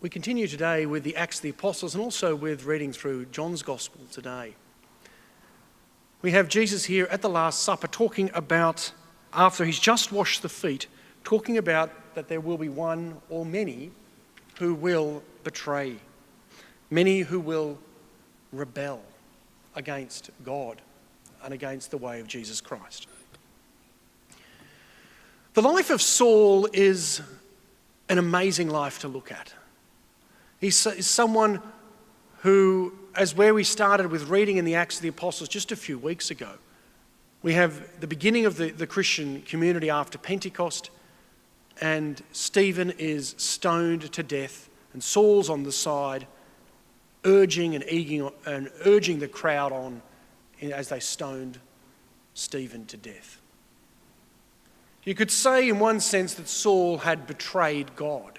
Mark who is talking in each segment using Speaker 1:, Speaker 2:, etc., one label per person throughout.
Speaker 1: We continue today with the Acts of the Apostles and also with reading through John's Gospel today. We have Jesus here at the Last Supper talking about, after he's just washed the feet, talking about that there will be one or many who will betray, many who will rebel against God and against the way of Jesus Christ. The life of Saul is an amazing life to look at. He's someone who, as where we started with reading in the Acts of the Apostles just a few weeks ago, we have the beginning of the Christian community after Pentecost, and Stephen is stoned to death, and Saul's on the side, urging the crowd on as they stoned Stephen to death. You could say in one sense that Saul had betrayed God,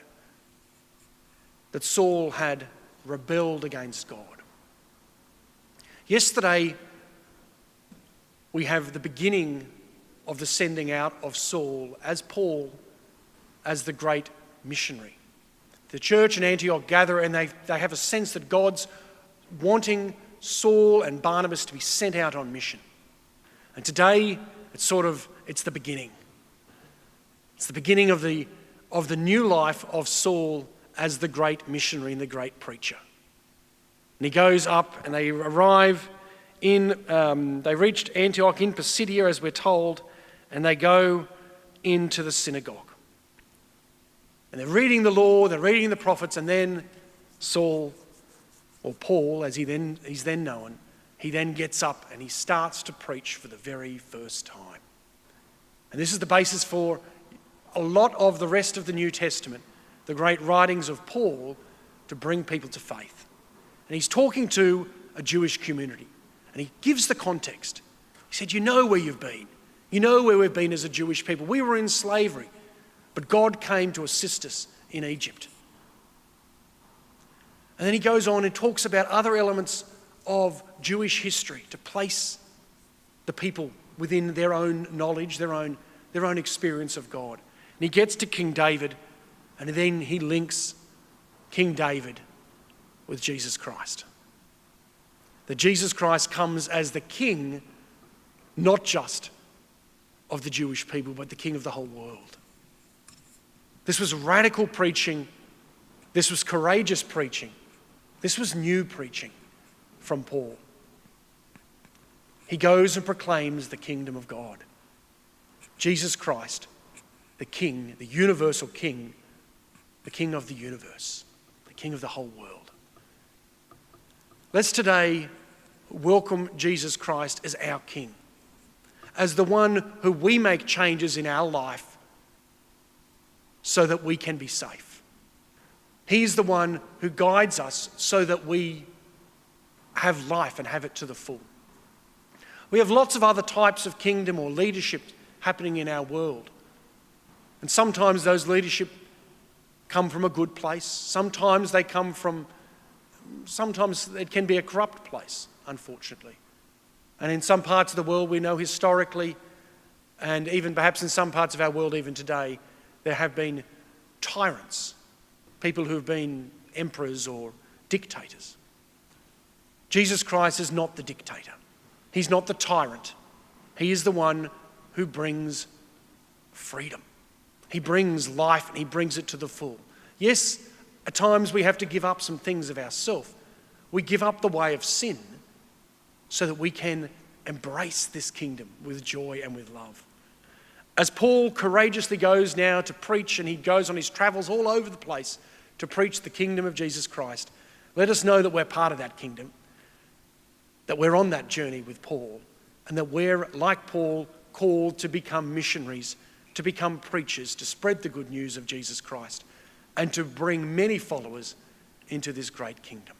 Speaker 1: that Saul had rebelled against God. Yesterday, we have the beginning of the sending out of Saul as Paul, as the great missionary. The church in Antioch gather and they have a sense that God's wanting Saul and Barnabas to be sent out on mission. And today, it's the beginning. It's the beginning of the new life of Saul as the great missionary and the great preacher. And he goes up and they arrive they reached Antioch in Pisidia, as we're told, and they go into the synagogue. And they're reading the law, they're reading the prophets, and then Saul, or Paul as he's then known, he then gets up and he starts to preach for the very first time. And this is the basis for a lot of the rest of the New Testament, the great writings of Paul, to bring people to faith. And he's talking to a Jewish community, and he gives the context. He said, you know where you've been. You know where we've been as a Jewish people. We were in slavery, but God came to assist us in Egypt. And then he goes on and talks about other elements of Jewish history to place the people within their own knowledge, their own experience of God. And he gets to King David, and then he links King David with Jesus Christ. That Jesus Christ comes as the king, not just of the Jewish people, but the king of the whole world. This was radical preaching. This was courageous preaching. This was new preaching from Paul. He goes and proclaims the kingdom of God. Jesus Christ, the King, the universal King, the King of the universe, the King of the whole world. Let's today welcome Jesus Christ as our King, as the one who we make changes in our life so that we can be safe. He's the one who guides us so that we have life and have it to the full. We have lots of other types of kingdom or leadership happening in our world. And sometimes those leadership come from a good place. Sometimes it can be a corrupt place, unfortunately. And in some parts of the world, we know historically, and even perhaps in some parts of our world even today, there have been tyrants, people who have been emperors or dictators. Jesus Christ is not the dictator. He's not the tyrant. He is the one who brings freedom. He brings life and he brings it to the full. Yes, at times we have to give up some things of ourselves. We give up the way of sin so that we can embrace this kingdom with joy and with love. As Paul courageously goes now to preach, and he goes on his travels all over the place to preach the kingdom of Jesus Christ, let us know that we're part of that kingdom, that we're on that journey with Paul, and that we're, like Paul, called to become missionaries, to become preachers, to spread the good news of Jesus Christ, and to bring many followers into this great kingdom.